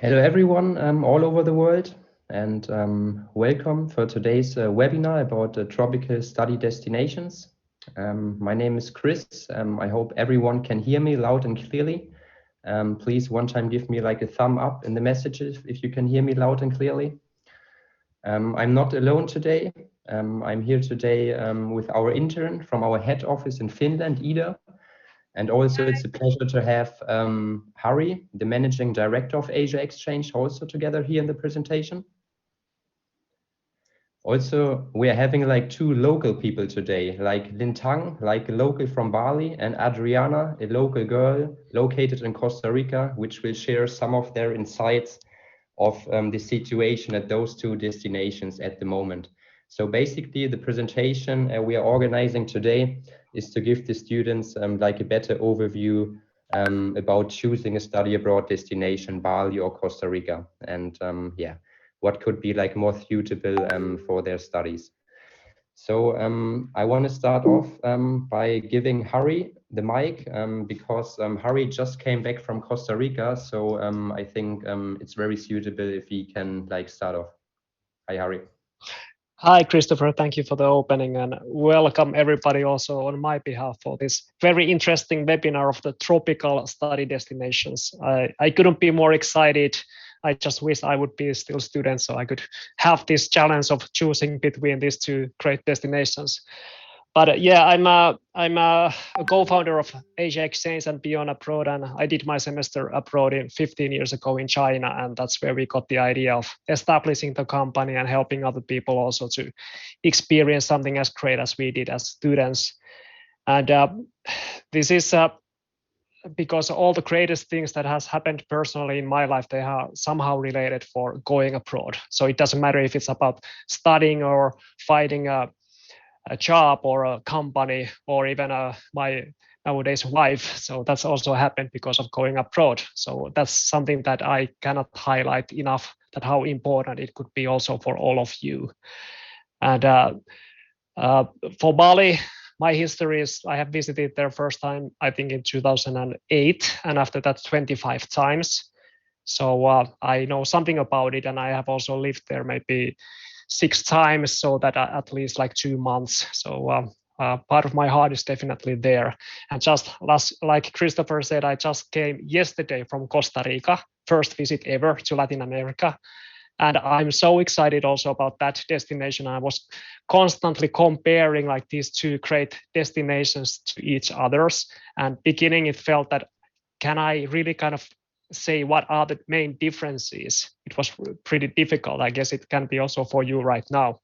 Hello everyone all over the world, and welcome for today's webinar about tropical study destinations. My name is Chris. I hope everyone can hear me loud and clearly. Please one time give me like a thumb up in the messages if you can hear me loud and clearly. I'm not alone today. I'm here today with our intern from our head office in Finland, Ida. And also it's a pleasure to have Harry, the Managing Director of Asia Exchange, also together here in the presentation. Also, we are having like two local people today, like Lintang, like a local from Bali, and Adriana, a local girl located in Costa Rica, which will share some of their insights of the situation at those two destinations at the moment. So basically the presentation we are organizing today is to give the students like a better overview about choosing a study abroad destination, Bali or Costa Rica, and yeah, what could be like more suitable for their studies. So I want to start off by giving Harry the mic because Harry just came back from Costa Rica. So I think it's very suitable if he can like start off. Hi, Harry. Hi, Christopher. Thank you for the opening and welcome everybody also on my behalf for this very interesting webinar of the tropical study destinations. I couldn't be more excited. I just wish I would be still student so I could have this challenge of choosing between these two great destinations. But yeah, I'm a co-founder of Asia Exchange and Beyond Abroad, and I did my semester abroad 15 years ago in China, and that's where we got the idea of establishing the company and helping other people also to experience something as great as we did as students. And this is because all the greatest things that has happened personally in my life, they are somehow related for going abroad. So it doesn't matter if it's about studying or finding a job or a company or even my nowadays wife. So that's also happened because of going abroad. So that's something that I cannot highlight enough, that how important it could be also for all of you. And for Bali, my history is I have visited there first time, I think in 2008, and after that 25 times. So I know something about it, and I have also lived there maybe 6 times, so that at least like 2 months. So part of my heart is definitely there. And just like Christopher said, I just came yesterday from Costa Rica, first visit ever to Latin America. And I'm so excited also about that destination. I was constantly comparing like these two great destinations to each others. And beginning it felt that, can I really kind of say what are the main differences? It was pretty difficult. I guess it can be also for you right now.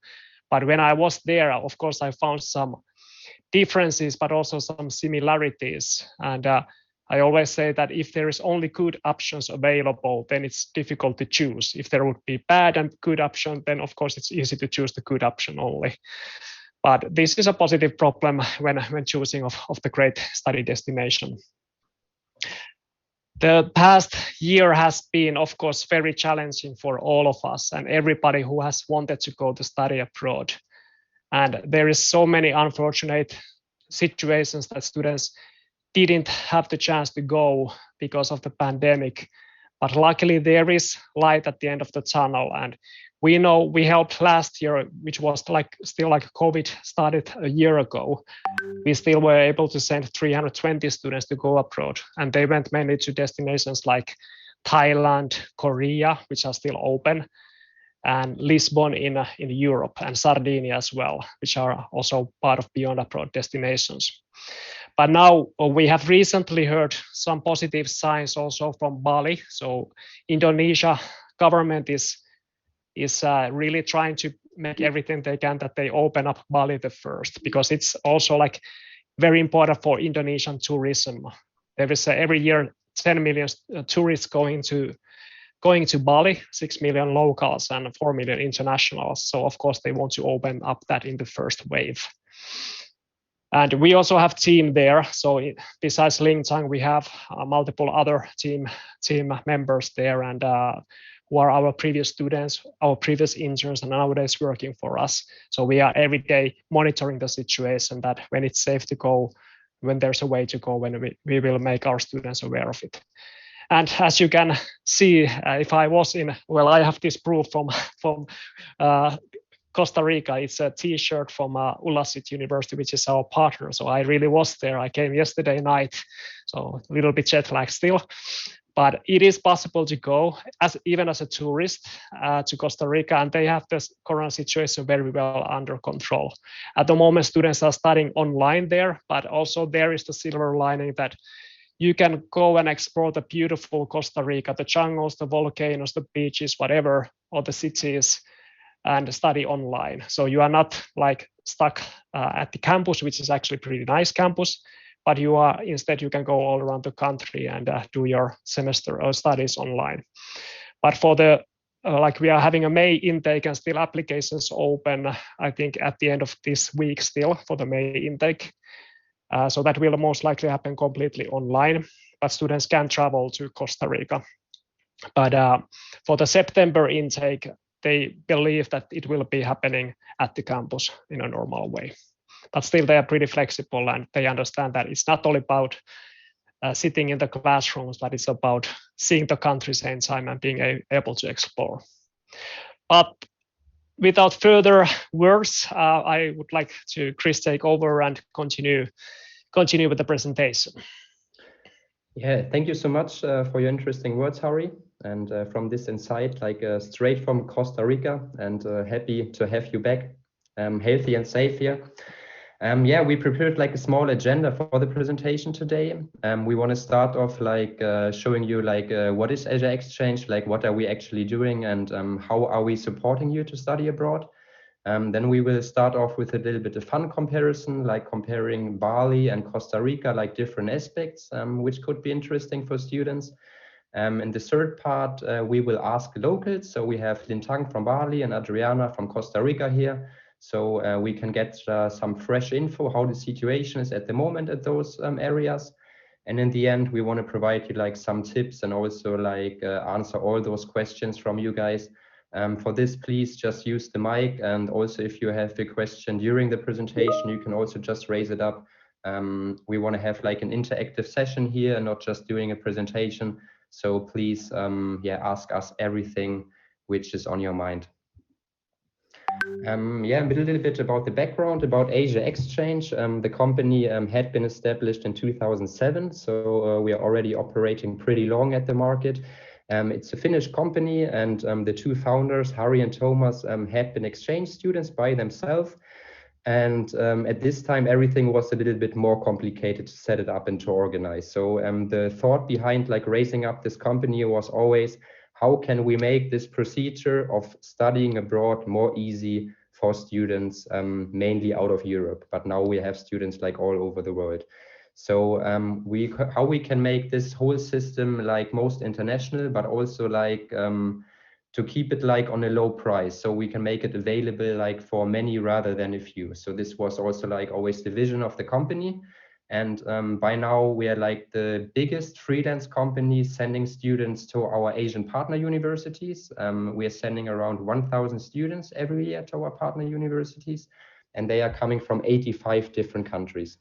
But when I was there, of course, I found some differences, but also some similarities. And I always say that if there is only good options available, then it's difficult to choose. If there would be bad and good option, then of course it's easy to choose the good option only. But this is a positive problem when choosing of the great study destination. The past year has been, of course, very challenging for all of us and everybody who has wanted to go to study abroad. And there is so many unfortunate situations that students didn't have the chance to go because of the pandemic. But luckily there is light at the end of the tunnel. And we know we helped last year, which was like still like COVID started a year ago. We still were able to send 320 students to go abroad. And they went mainly to destinations like Thailand, Korea, which are still open, and Lisbon in Europe, and Sardinia as well, which are also part of Beyond Abroad destinations. But now we have recently heard some positive signs also from Bali. So Indonesia government is really trying to make everything they can that they open up Bali the first, because it's also like very important for Indonesian tourism. There is every year 10 million tourists going to Bali, 6 million locals and 4 million internationals. So of course they want to open up that in the first wave. And we also have team there. So besides Ling Tang, we have multiple other team members there, and who are our previous students, our previous interns, and nowadays working for us. So we are every day monitoring the situation, that when it's safe to go, when there's a way to go, when we will make our students aware of it. And as you can see, if I was in, well, I have this proof from Costa Rica. It's a T-shirt from Ulasit University, which is our partner. So I really was there. I came yesterday night, so a little bit jet lag still. But it is possible to go even as a tourist to Costa Rica, and they have this corona situation very well under control. At the moment, students are studying online there, but also there is the silver lining that you can go and explore the beautiful Costa Rica, the jungles, the volcanoes, the beaches, whatever, or the cities, and study online. So you are not like stuck at the campus, which is actually a pretty nice campus, but you are instead you can go all around the country and do your semester or studies online. But for the like we are having a May intake and still applications open, I think at the end of this week still for the May intake. So that will most likely happen completely online, but students can travel to Costa Rica. But for the September intake, they believe that it will be happening at the campus in a normal way. But still, they are pretty flexible and they understand that it's not all about sitting in the classrooms, but it's about seeing the country same time and being able to explore. But without further words, I would like to Chris take over and continue with the presentation. Yeah, thank you so much for your interesting words, Harry. And from this insight, like straight from Costa Rica, and happy to have you back, healthy and safe here. Yeah, we prepared like a small agenda for the presentation today. We want to start off like showing you like what is Asia Exchange, like what are we actually doing, and how are we supporting you to study abroad. Then we will start off with a little bit of fun comparison, like comparing Bali and Costa Rica, like different aspects, which could be interesting for students. In the third part, we will ask locals. So we have Lintang from Bali and Adriana from Costa Rica here. So we can get some fresh info how the situation is at the moment at those areas. And in the end, we want to provide you like some tips and also like answer all those questions from you guys. For this, please just use the mic. And also if you have a question during the presentation, you can also just raise it up. We want to have like an interactive session here and not just doing a presentation. So please, yeah, ask us everything which is on your mind. Yeah, a little bit about the background about Asia Exchange. The company had been established in 2007, so we are already operating pretty long at the market. It's a Finnish company, and the two founders, Harry and Thomas, had been exchange students by themselves. And at this time, everything was a little bit more complicated to set it up and to organize. So the thought behind like raising up this company was always, how can we make this procedure of studying abroad more easy for students, mainly out of Europe? But now we have students like all over the world. So how we can make this whole system like most international, but also like to keep it like on a low price, so we can make it available like for many rather than a few. So this was also like always the vision of the company. And by now we are like the biggest freelance company sending students to our Asian partner universities. We are sending around 1,000 students every year to our partner universities, and they are coming from 85 different countries.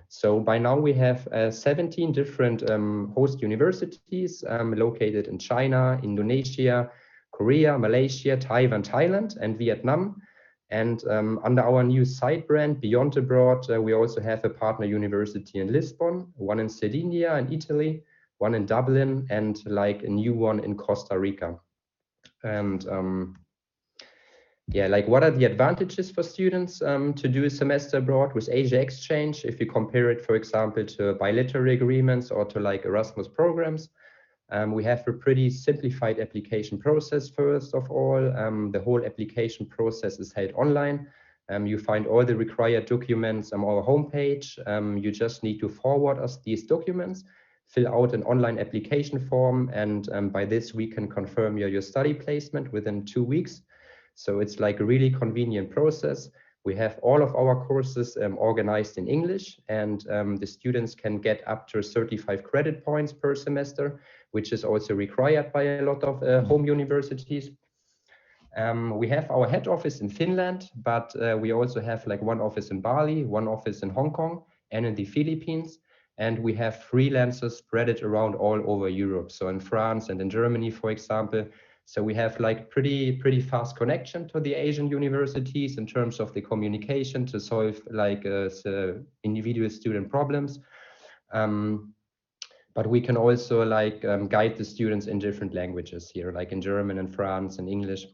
So by now we have 17 different host universities located in China, Indonesia, Korea, Malaysia, Taiwan, Thailand, and Vietnam. And under our new side brand, Beyond Abroad, we also have a partner university in Lisbon, one in Sardinia in Italy, one in Dublin, and like a new one in Costa Rica. And yeah, like what are the advantages for students to do a semester abroad with Asia Exchange? If you compare it, for example, to bilateral agreements or to like Erasmus programs, we have a pretty simplified application process. First of all, the whole application process is held online. You find all the required documents on our homepage. You just need to forward us these documents, fill out an online application form, and by this we can confirm your study placement within 2 weeks. So it's like a really convenient process. We have all of our courses organized in English, and the students can get up to 35 credit points per semester, which is also required by a lot of home universities. We have our head office in Finland, but we also have like one office in Bali, one office in Hong Kong, and in the Philippines. And we have freelancers spread it around all over Europe. So in France and in Germany, for example. So we have like pretty fast connection to the Asian universities in terms of the communication to solve like individual student problems. But we can also like guide the students in different languages here, like in German and France and English.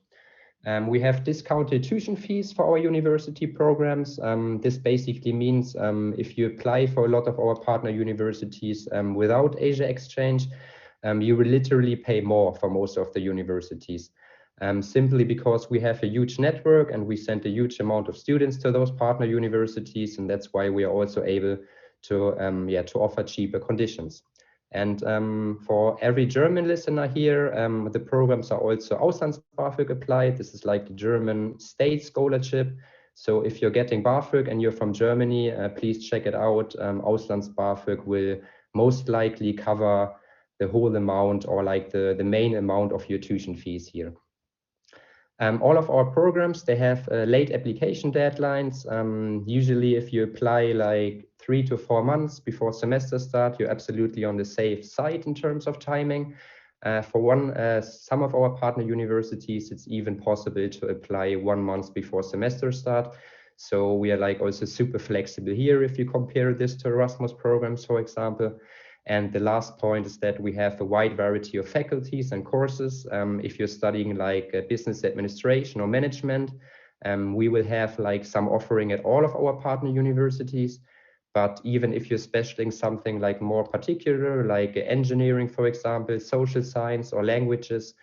We have discounted tuition fees for our university programs. This basically means if you apply for a lot of our partner universities without Asia exchange, you will literally pay more for most of the universities. Simply because we have a huge network and we send a huge amount of students to those partner universities, and that's why we are also able to to offer cheaper conditions. And for every German listener here, the programs are also Auslands-BAföG applied. This is like the German state scholarship. So if you're getting BAföG and you're from Germany, please check it out. Auslands-BAföG will most likely cover the whole amount or like the main amount of your tuition fees here. All of our programs, they have late application deadlines. Usually if you apply like 3 to 4 months before semester start, you're absolutely on the safe side in terms of timing. For some of our partner universities, it's even possible to apply 1 month before semester start. So we are like also super flexible here if you compare this to Erasmus programs, for example. And the last point is that we have a wide variety of faculties and courses. If you're studying like business administration or management, we will have like some offering at all of our partner universities. But even if you're specializing something like more particular, like engineering, for example, social science or languages,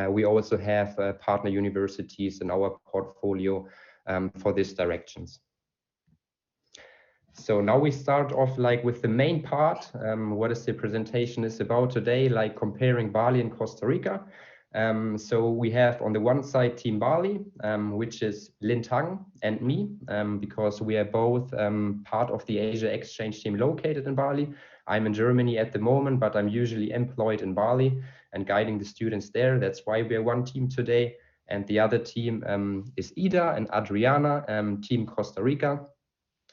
we also have partner universities in our portfolio for these directions. So now we start off like with the main part. What is the presentation is about today, like comparing Bali and Costa Rica. So we have on the one side Team Bali, which is Lintang and me, because we are both part of the Asia exchange team located in Bali. I'm in Germany at the moment, but I'm usually employed in Bali and guiding the students there. That's why we're one team today. And the other team is Ida and Adriana, Team Costa Rica.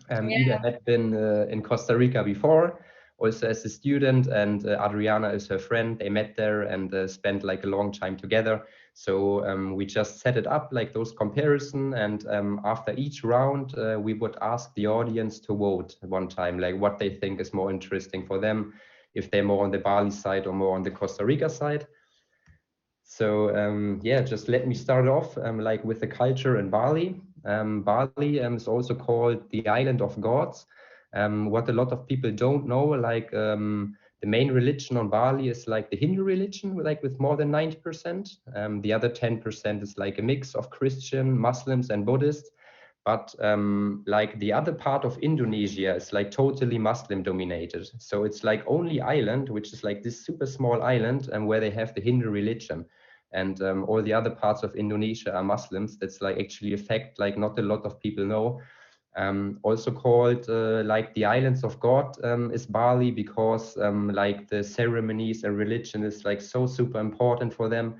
Ida had been in Costa Rica before, also as a student, and Adriana is her friend. They met there and spent like a long time together. So we just set it up like those comparison, and after each round, we would ask the audience to vote one time, like what they think is more interesting for them, if they're more on the Bali side or more on the Costa Rica side. So yeah, just let me start off like with the culture in Bali. Bali is also called the island of gods. What a lot of people don't know, like the main religion on Bali is like the Hindu religion, like with more than 90%. The other 10% is like a mix of Christian, Muslims, and Buddhists. But like the other part of Indonesia is like totally Muslim dominated. So it's like only island, which is like this super small island and where they have the Hindu religion. And all the other parts of Indonesia are Muslims. That's like actually a fact like not a lot of people know. Also called like the Islands of God is Bali because like the ceremonies and religion is like so super important for them.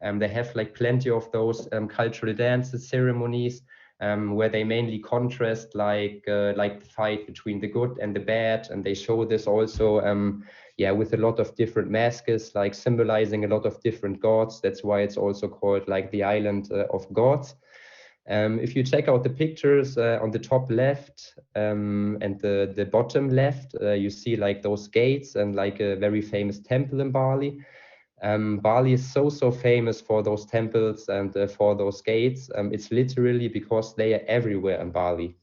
They have like plenty of those cultural dances, ceremonies, where they mainly contrast like the fight between the good and the bad, and they show this also yeah, with a lot of different masks, like symbolizing a lot of different gods. That's why it's also called like the Island of Gods. If you check out the pictures on the top left and the bottom left, you see like those gates and like a very famous temple in Bali. Bali is so famous for those temples and for those gates. It's literally because they are everywhere in Bali.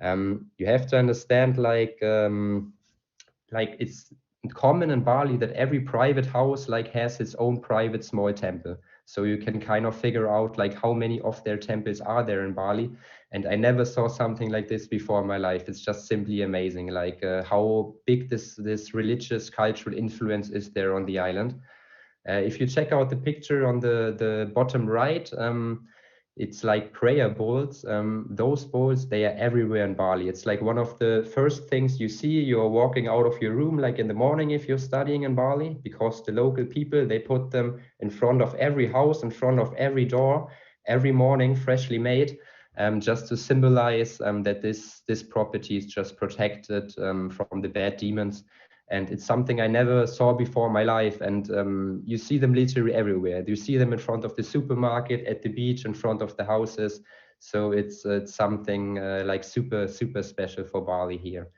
You have to understand like it's common in Bali that every private house like has its own private small temple. So you can kind of figure out like how many of their temples are there in Bali. And I never saw something like this before in my life. It's just simply amazing, like how big this religious cultural influence is there on the island. If you check out the picture on the bottom right, it's like prayer bowls. Those bowls, they are everywhere in Bali. It's like one of the first things you see. You're walking out of your room, like in the morning if you're studying in Bali, because the local people, they put them in front of every house, in front of every door, every morning, freshly made. just to symbolize that this property is just protected from the bad demons. And it's something I never saw before in my life. And you see them literally everywhere. You see them in front of the supermarket, at the beach, in front of the houses. So it's something like super special for Bali here.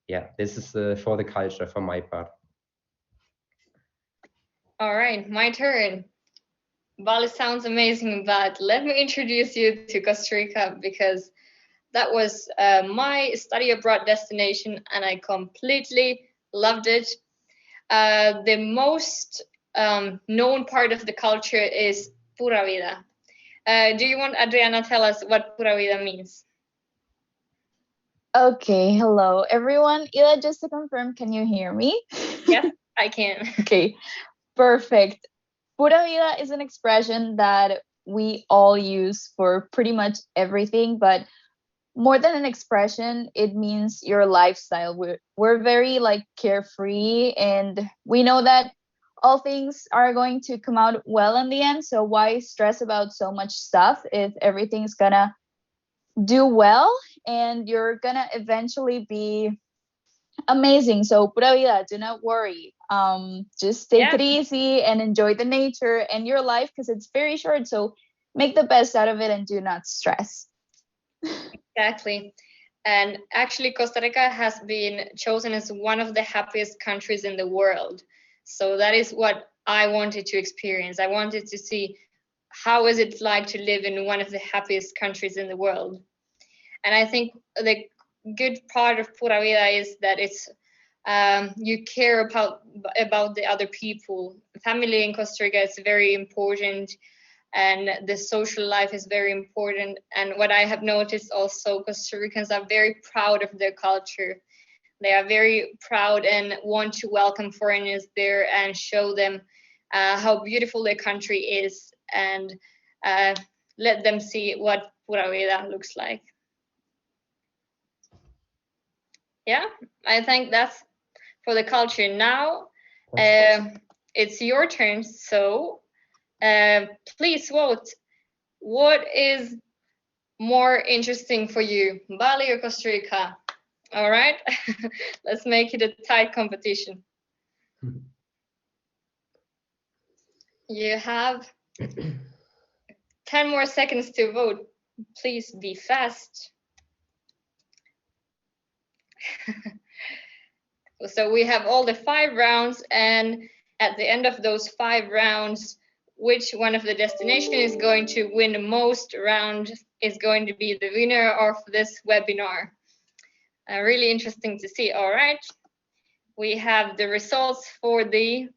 Yeah, this is for the culture for my part. All right, my turn. Bali sounds amazing, but let me introduce you to Costa Rica, because that was my study abroad destination and I completely loved it. The most known part of the culture is Pura Vida. Do you want Adriana tell us what Pura Vida means? Okay, hello everyone. Ila, just to confirm, can you hear me? Yes, I can. Okay, perfect. Pura vida is an expression that we all use for pretty much everything, but more than an expression, it means your lifestyle. We're very like carefree, and we know that all things are going to come out well in the end. So why stress about so much stuff if everything's gonna do well and you're gonna eventually be amazing? So pura vida, do not worry. Just take it easy and enjoy the nature and your life, because it's very short. So make the best out of it and do not stress. Exactly. And actually, Costa Rica has been chosen as one of the happiest countries in the world. So that is what I wanted to experience. I wanted to see how is it like to live in one of the happiest countries in the world. And I think the good part of Pura Vida is that it's you care about the other people. Family in Costa Rica is very important, and the social life is very important. And what I have noticed also, Costa Ricans are very proud of their culture. They are very proud and want to welcome foreigners there and show them how beautiful their country is, and let them see what Pura Vida looks like. Yeah, I think that's for the culture. Now it's your turn, so please vote. What is more interesting for you, Bali or Costa Rica? All right, let's make it a tight competition. You have 10 more seconds to vote. Please be fast. So we have all the 5 rounds, and at the end of those 5 rounds, which one of the destination is going to win the most round is going to be the winner of this webinar. Really interesting to see. All right, we have the results for the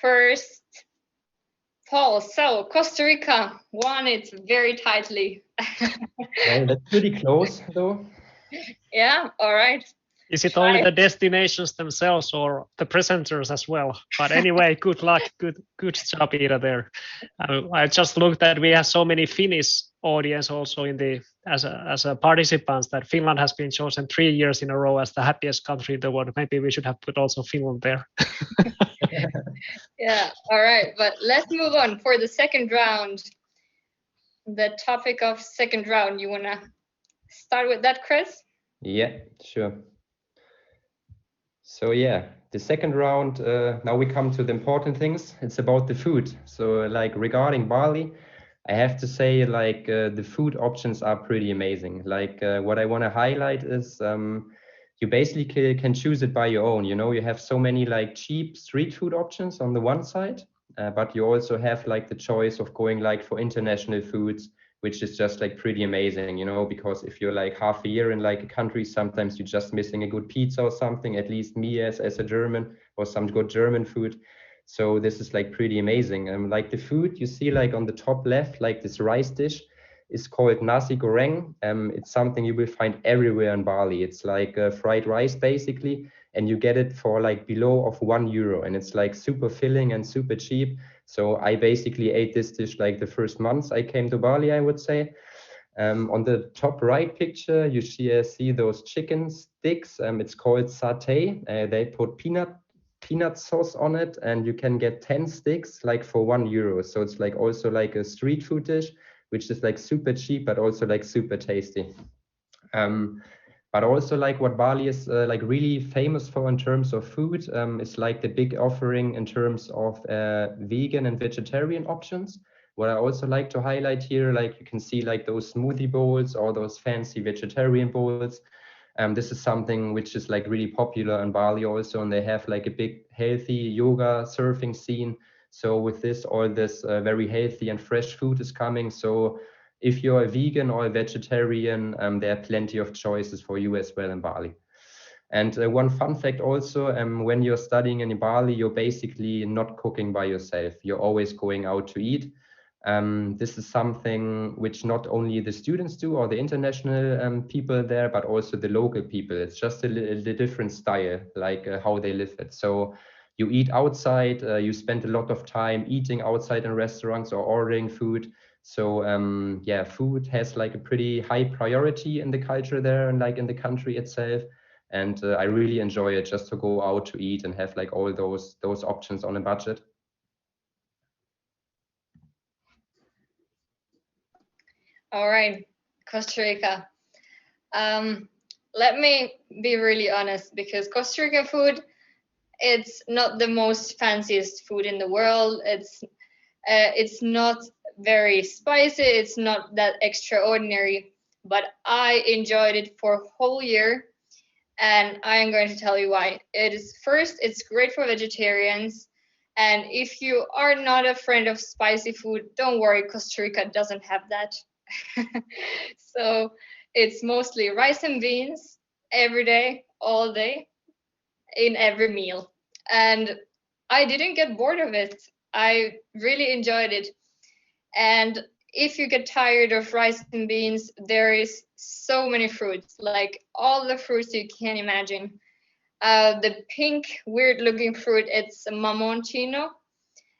first poll. So Costa Rica won it very tightly. Well, that's pretty close though. Yeah, all right. Is it only the destinations themselves or the presenters as well? But anyway, good luck, good job, Ida. There, I just looked at we have so many Finnish audience also in the as a participants that Finland has been chosen 3 years in a row as the happiest country in the world. Maybe we should have put also Finland there. Yeah, all right, but let's move on for the second round. The topic of second round, you wanna start with that, Chris? Yeah, sure. So yeah, the second round, now we come to the important things. It's about the food. So like regarding Bali, I have to say like the food options are pretty amazing. Like what I want to highlight is you basically can choose it by your own. You know, you have so many like cheap street food options on the one side, but you also have like the choice of going like for international foods, which is just like pretty amazing, you know, because if you're like half a year in like a country, sometimes you're just missing a good pizza or something, at least me as a German, or some good German food. So this is like pretty amazing. Like the food you see like on the top left, like this rice dish is called nasi goreng. It's something you will find everywhere in Bali. It's like fried rice basically, and you get it for like below of €1, and it's like super filling and super cheap. So I basically ate this dish like the first months I came to Bali, I would say. On the top right picture, you see those chicken sticks. It's called satay. They put peanut sauce on it, and you can get 10 sticks like for €1. So it's like also like a street food dish, which is like super cheap, but also like super tasty. But also like what Bali is like really famous for in terms of food is like the big offering in terms of vegan and vegetarian options. What I also like to highlight here, like you can see like those smoothie bowls or those fancy vegetarian bowls. This is something which is like really popular in Bali also, and they have like a big healthy yoga surfing scene. So with this, all this very healthy and fresh food is coming. So if you're a vegan or a vegetarian, there are plenty of choices for you as well in Bali. And one fun fact also, when you're studying in Bali, you're basically not cooking by yourself. You're always going out to eat. This is something which not only the students do or the international people there, but also the local people. It's just a different style, like how they live it. So you eat outside, you spend a lot of time eating outside in restaurants or ordering food. So yeah, food has like a pretty high priority in the culture there and like in the country itself. And I really enjoy it just to go out to eat and have like all those options on a budget. All right, Costa Rica. Let me be really honest, because Costa Rica food, it's not the most fanciest food in the world. It's not very spicy. It's not that extraordinary, but I enjoyed it for a whole year, and I am going to tell you why. It's great for vegetarians, and if you are not a friend of spicy food, don't worry, Costa Rica doesn't have that. So it's mostly rice and beans every day, all day, in every meal. And I didn't get bored of it. I really enjoyed it. And if you get tired of rice and beans, there is so many fruits, like all the fruits you can imagine. The pink, weird looking fruit, it's mamoncino,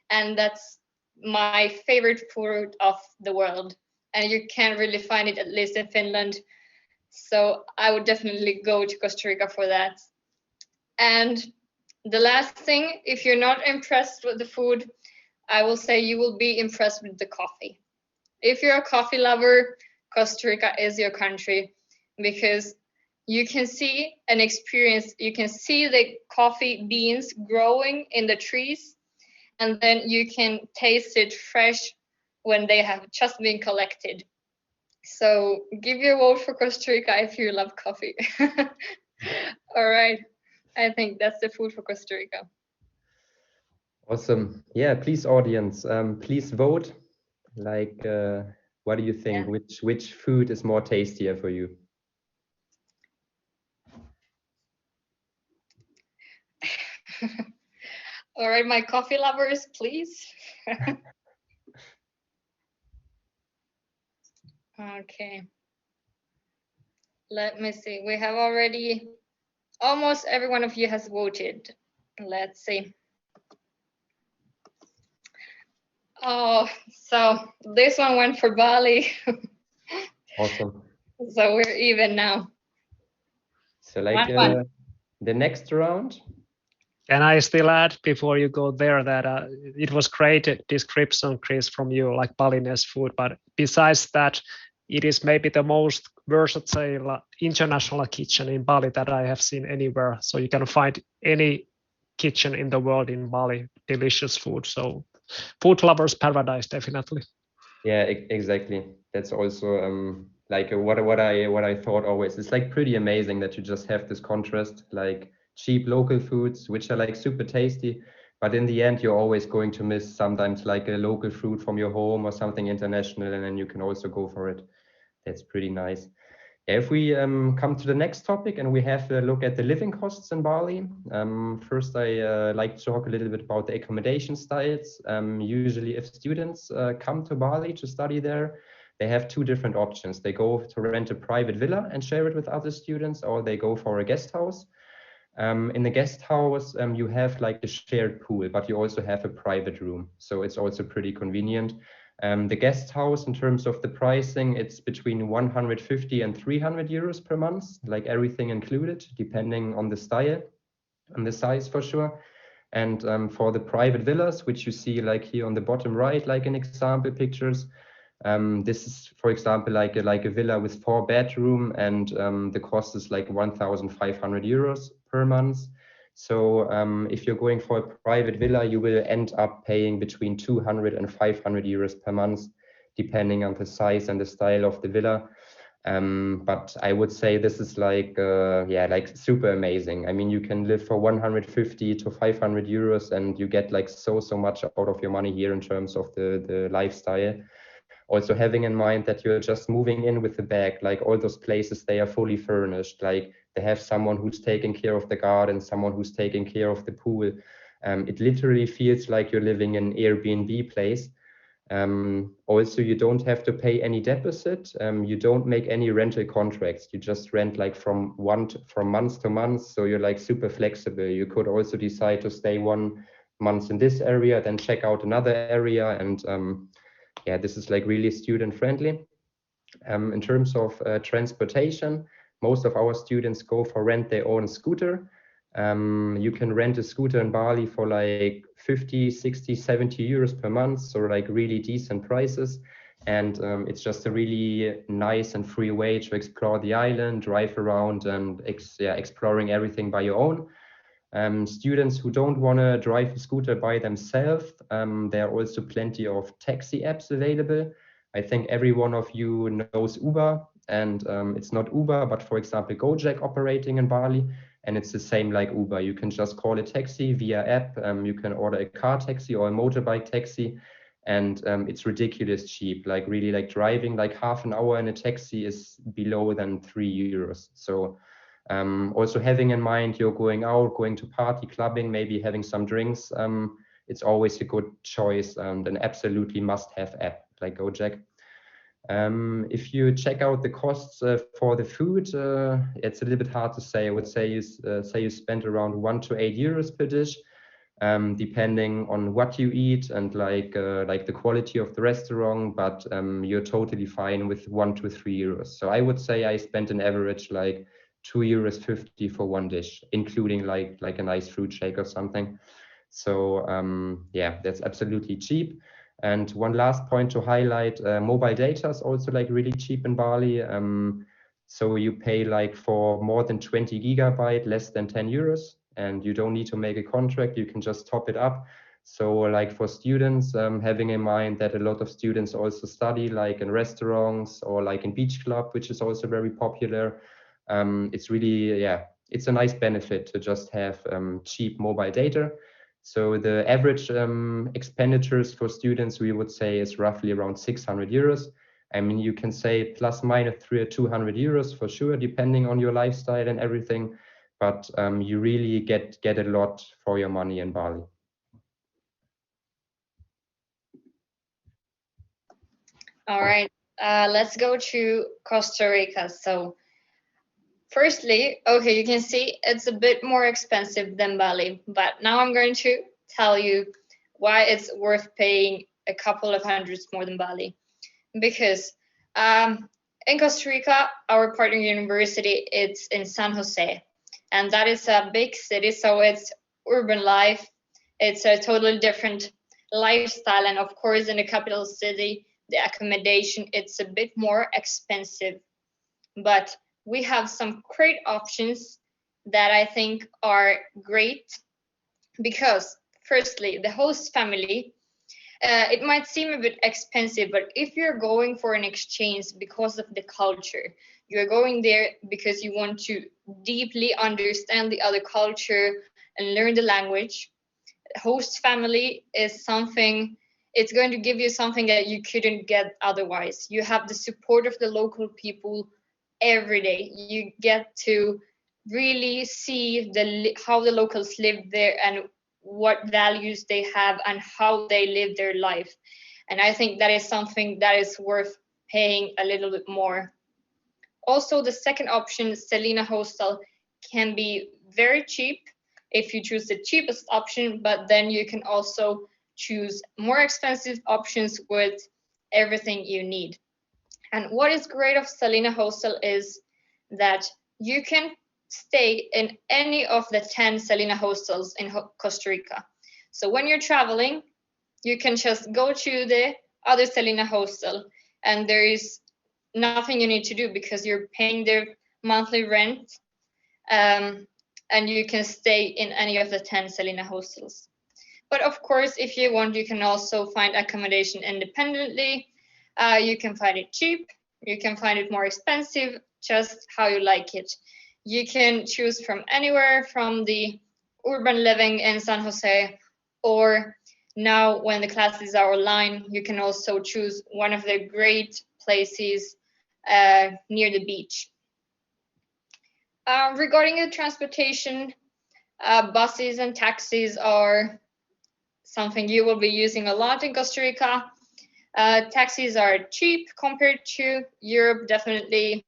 and that's my favorite fruit of the world. And you can't really find it, at least in Finland. So I would definitely go to Costa Rica for that. And the last thing, if you're not impressed with the food, I will say you will be impressed with the coffee. If you're a coffee lover, Costa Rica is your country, because you can see and experience, you can see the coffee beans growing in the trees, and then you can taste it fresh when they have just been collected. So give your vote for Costa Rica if you love coffee. All right. I think that's the food for Costa Rica. Awesome. Yeah, please audience, please vote. Like, what do you think? Yeah. Which food is more tastier for you? All right, my coffee lovers, please. Okay. Let me see. We have already, almost every one of you has voted. Let's see. Oh, so this one went for Bali. Awesome. So we're even now. So like 1-1. the next round. Can I still add before you go there that it was great description, Chris, from you, like Balinese food, but besides that, it is maybe the most versatile international kitchen in Bali that I have seen anywhere. So you can find any kitchen in the world in Bali, delicious food. So food lovers paradise, definitely. Yeah, exactly. That's also like what I thought always. It's like pretty amazing that you just have this contrast, like cheap local foods, which are like super tasty, but in the end, you're always going to miss sometimes like a local fruit from your home or something international, and then you can also go for it. That's pretty nice. If we come to the next topic and we have a look at the living costs in Bali, first I like to talk a little bit about the accommodation styles. Usually if students come to Bali to study there, they have two different options. They go to rent a private villa and share it with other students, or they go for a guest house. In the guest house, you have like a shared pool, but you also have a private room. So it's also pretty convenient. The guest house, in terms of the pricing, it's between 150 and 300 euros per month, like everything included, depending on the style and the size for sure. And for the private villas, which you see like here on the bottom right, like in example pictures, This is, for example, like a villa with 4 bedroom, and the cost is like 1,500 euros per month. So if you're going for a private villa, you will end up paying between 200 and 500 euros per month, depending on the size and the style of the villa. But I would say this is like, yeah, like super amazing. I mean, you can live for 150 to 500 euros and you get like so much out of your money here in terms of the lifestyle. Also having in mind that you're just moving in with the bag, like all those places, they are fully furnished. Like they have someone who's taking care of the garden, someone who's taking care of the pool. It literally feels like you're living in an Airbnb place. Also, you don't have to pay any deposit. You don't make any rental contracts. You just rent like from month to month. So you're like super flexible. You could also decide to stay 1 month in this area, then check out another area. And yeah, this is like really student friendly. In terms of transportation, most of our students go for rent their own scooter. You can rent a scooter in Bali for like 50, 60, 70 euros per month. So like really decent prices. And it's just a really nice and free way to explore the island, drive around and exploring everything by your own. Students who don't want to drive a scooter by themselves, there are also plenty of taxi apps available. I think every one of you knows Uber, and it's not Uber, but for example, Gojek operating in Bali, and it's the same like Uber. You can just call a taxi via app. You can order a car taxi or a motorbike taxi, and it's ridiculous cheap. Like really, like driving like half an hour in a taxi is below than 3 euros. So also having in mind you're going out, going to party, clubbing, maybe having some drinks, it's always a good choice and an absolutely must-have app like Gojek. If you check out the costs for the food, it's a little bit hard to say. I would say you spend around 1 to 8 euros per dish, depending on what you eat and like the quality of the restaurant. But you're totally fine with 1 to 3 euros. So I would say I spent an average like 2.50 euros for one dish, including like a nice fruit shake or something. So yeah, that's absolutely cheap. And one last point to highlight, mobile data is also like really cheap in Bali. So you pay like for more than 20 gigabyte, less than 10 euros, and you don't need to make a contract. You can just top it up. So like for students, having in mind that a lot of students also study like in restaurants or like in beach club, which is also very popular. It's really, yeah, it's a nice benefit to just have cheap mobile data. So the average expenditures for students, we would say, is roughly around 600 euros. I mean, you can say plus minus 200 euros for sure, depending on your lifestyle and everything. But you really get a lot for your money in Bali. All right, let's go to Costa Rica. So firstly, okay, you can see it's a bit more expensive than Bali, but now I'm going to tell you why it's worth paying a couple of hundreds more than Bali. Because in Costa Rica, our partner university, it's in San Jose, and that is a big city, so it's urban life. It's a totally different lifestyle, and of course, in the capital city, the accommodation, it's a bit more expensive. But we have some great options that I think are great because, firstly, the host family, it might seem a bit expensive, but if you're going for an exchange because of the culture, you're going there because you want to deeply understand the other culture and learn the language. Host family is something, it's going to give you something that you couldn't get otherwise. You have the support of the local people every day. You get to really see how the locals live there and what values they have and how they live their life. And I think that is something that is worth paying a little bit more. Also, the second option, Selina Hostel, can be very cheap if you choose the cheapest option, but then you can also choose more expensive options with everything you need. And what is great of Selina Hostel is that you can stay in any of the 10 Selina hostels in Costa Rica. So when you're traveling, you can just go to the other Selina hostel and there is nothing you need to do because you're paying their monthly rent, and you can stay in any of the 10 Selina hostels. But of course, if you want, you can also find accommodation independently. You can find it cheap, you can find it more expensive, just how you like it. You can choose from anywhere from the urban living in San Jose, or now when the classes are online, you can also choose one of the great places near the beach. Regarding the transportation, buses and taxis are something you will be using a lot in Costa Rica. Taxis are cheap compared to Europe, definitely.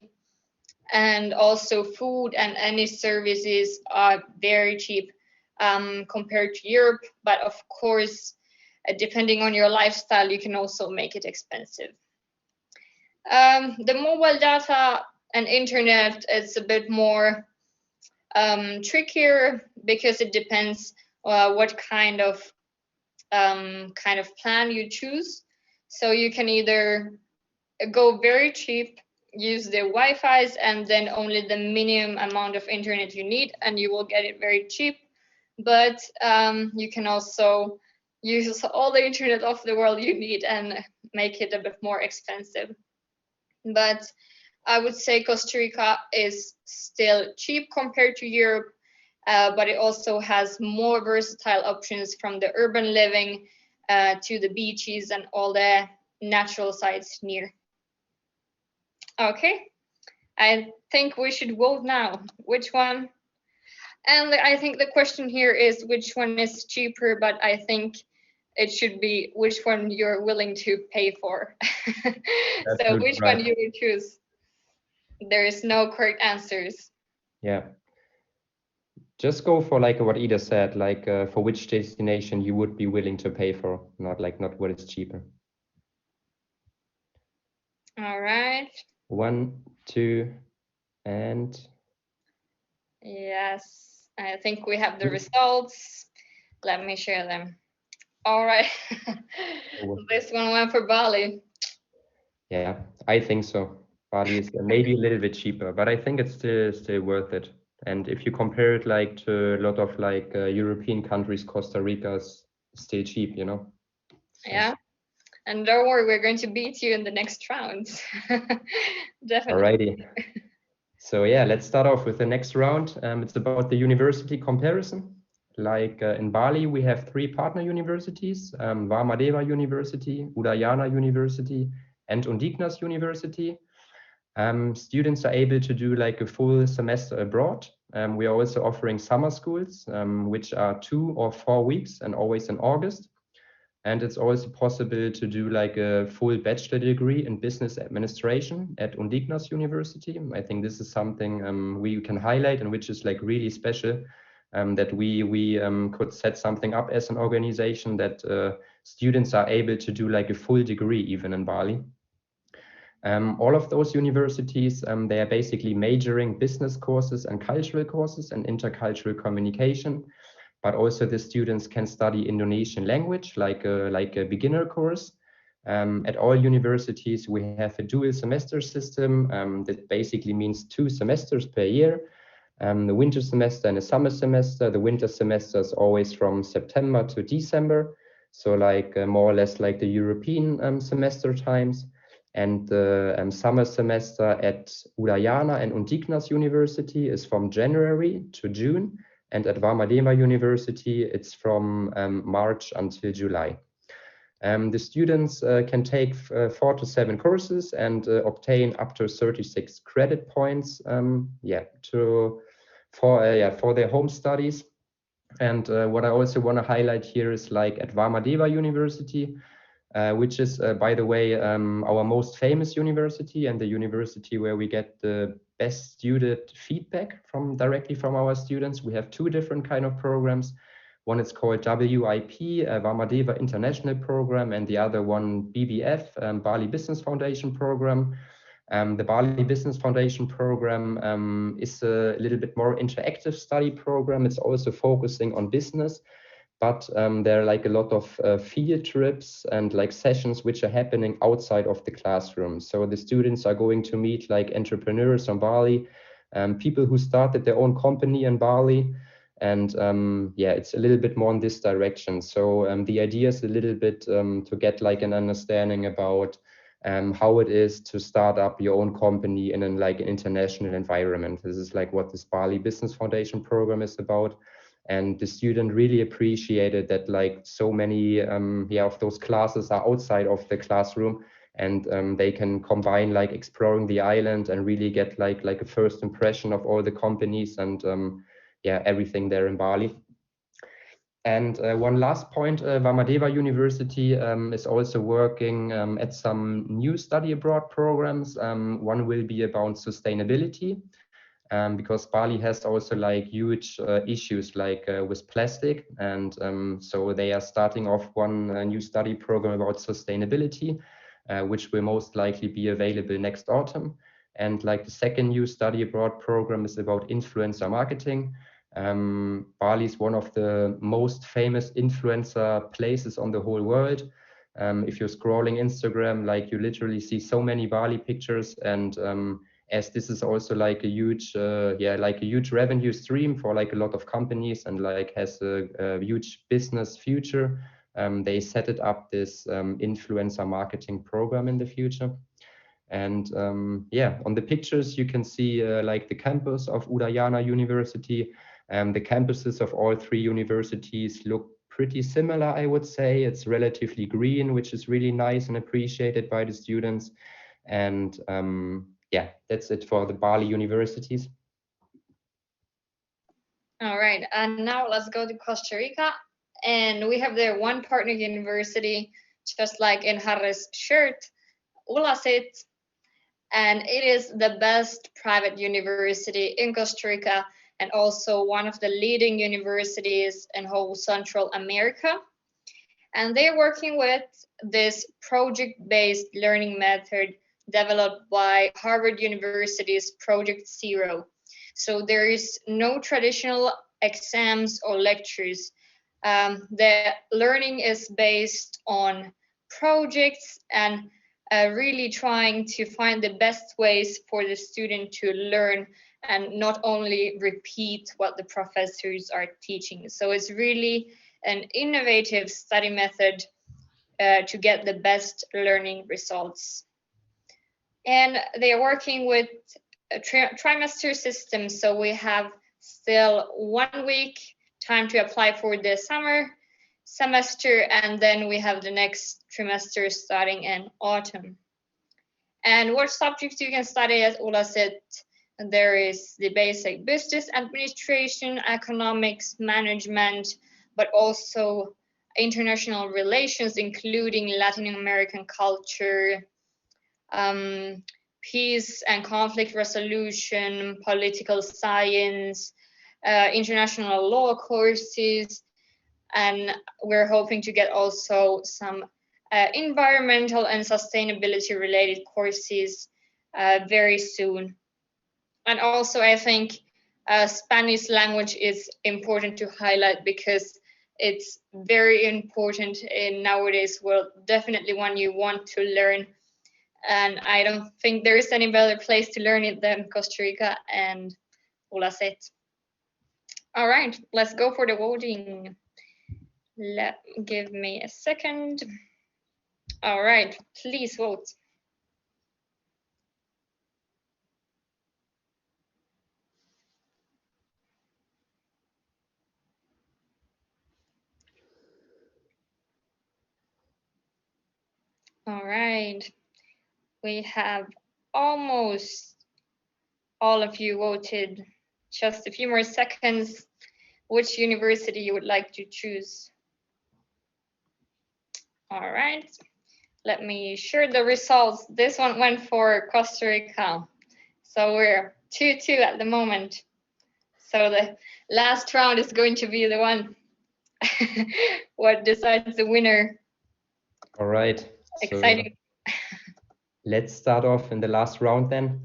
And also food and any services are very cheap compared to Europe. But of course, depending on your lifestyle, you can also make it expensive. The mobile data and internet is a bit more trickier because it depends what kind of plan you choose. So you can either go very cheap, use the Wi-Fi's, and then only the minimum amount of internet you need, and you will get it very cheap. But you can also use all the internet of the world you need and make it a bit more expensive. But I would say Costa Rica is still cheap compared to Europe, but it also has more versatile options from the urban living to the beaches and all the natural sites near. Okay, I think we should vote now. Which one? And I think the question here is which one is cheaper, but I think it should be which one you're willing to pay for. So which right. one you will choose? There is no correct answers. Yeah. Just go for like what Ida said, like for which destination you would be willing to pay for, not what is cheaper. All right. 1, 2, and yes, I think we have the results. Let me share them. All right. This one went for Bali. Yeah, I think so. Bali is maybe a little bit cheaper, but I think it's still worth it. And if you compare it like to a lot of like European countries, Costa Rica is still cheap, you know? So. Yeah. And don't worry, we're going to beat you in the next round. Definitely. Alrighty. So yeah, let's start off with the next round. It's about the university comparison. Like in Bali, we have 3 partner universities, Varmadeva University, Udayana University, and Undignas University. Students are able to do like a full semester abroad. We are also offering summer schools, which are 2 or 4 weeks and always in August. And it's also possible to do like a full bachelor degree in business administration at Undignas University. I think this is something we can highlight and which is like really special, that we could set something up as an organization that students are able to do like a full degree even in Bali. All of those universities, they are basically majoring business courses and cultural courses and intercultural communication. But also the students can study Indonesian language like a beginner course. At all universities, we have a dual semester system that basically means 2 semesters per year. The winter semester and the summer semester. The winter semester is always from September to December. So like more or less like the European semester times. And the summer semester at Udayana and Undignas University is from January to June. And at Varmadeva University, it's from March until July. The students can take 4 to 7 courses and obtain up to 36 credit points for their home studies. And what I also want to highlight here is like at Varmadeva University, which is, by the way, our most famous university and the university where we get the best student feedback directly from our students. We have 2 different kind of programs. One is called WIP, Varmadeva International Program, and the other one BBF, Bali Business Foundation Program. The Bali Business Foundation Program is a little bit more interactive study program. It's also focusing on business. but there are like a lot of field trips and like sessions which are happening outside of the classroom. So the students are going to meet like entrepreneurs on Bali, people who started their own company in Bali. And yeah, it's a little bit more in this direction. So the idea is a little bit to get like an understanding about how it is to start up your own company in like an international environment. This is like what this Bali Business Foundation program is about. And the student really appreciated that like so many yeah, of those classes are outside of the classroom, and they can combine like exploring the island and really get like a first impression of all the companies and yeah, everything there in Bali. And one last point, Vamadeva University is also working at some new study abroad programs. One will be about sustainability, because Bali has also like huge issues like with plastic. And so they are starting off one new study program about sustainability, which will most likely be available next autumn. And like the second new study abroad program is about influencer marketing. Bali is one of the most famous influencer places on the whole world. If you're scrolling Instagram, like you literally see so many Bali pictures, and as this is also like a huge, yeah, like a huge revenue stream for like a lot of companies and like has a huge business future, they set it up this influencer marketing program in the future. And yeah, on the pictures you can see like the campus of Udayana University. The campuses of all three universities look pretty similar, I would say. It's relatively green, which is really nice and appreciated by the students. And yeah, that's it for the Bali universities. All right, and now let's go to Costa Rica. And we have there one partner university, just like in Harry's shirt, ULACIT. And it is the best private university in Costa Rica and also one of the leading universities in whole Central America. And they're working with this project-based learning method developed by Harvard University's Project Zero. So there is no traditional exams or lectures. The learning is based on projects and really trying to find the best ways for the student to learn and not only repeat what the professors are teaching. So it's really an innovative study method to get the best learning results. And they are working with a trimester system. So we have still 1 week time to apply for the summer semester, and then we have the next trimester starting in autumn. And what subjects you can study, as Ola said, there is the basic business administration, economics, management, but also international relations, including Latin American culture, peace and conflict resolution, political science, international law courses, and we're hoping to get also some environmental and sustainability related courses very soon. And also I think Spanish language is important to highlight because it's very important in nowadays world, definitely one you want to learn. And I don't think there is any better place to learn it than Costa Rica and ULACIT. All right, let's go for the voting. Give me a second. All right, please vote. All right, we have almost all of you voted. Just a few more seconds. Which university you would like to choose? All right, let me share the results. This one went for Costa Rica. So we're 2-2 at the moment. So the last round is going to be the one what decides the winner. All right. Exciting. So let's start off in the last round then.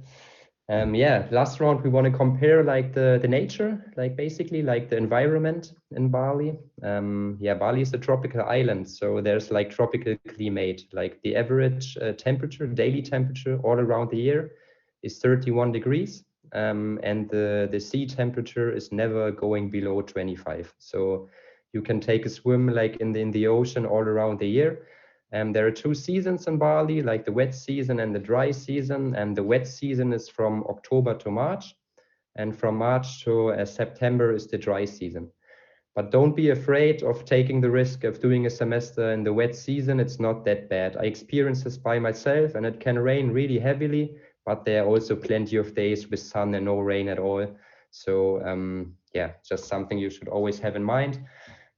Yeah, last round we want to compare like the nature, like basically like the environment in Bali. Yeah, Bali is a tropical island, so there's like tropical climate. Like the average temperature, daily temperature all around the year is 31 degrees, and the sea temperature is never going below 25. So you can take a swim like in the ocean all around the year. There are two seasons in Bali, like the wet season and the dry season. And the wet season is from October to March, and from March to September is the dry season. But don't be afraid of taking the risk of doing a semester in the wet season. It's not that bad. I experienced this by myself, and it can rain really heavily, but there are also plenty of days with sun and no rain at all. So yeah, just something you should always have in mind.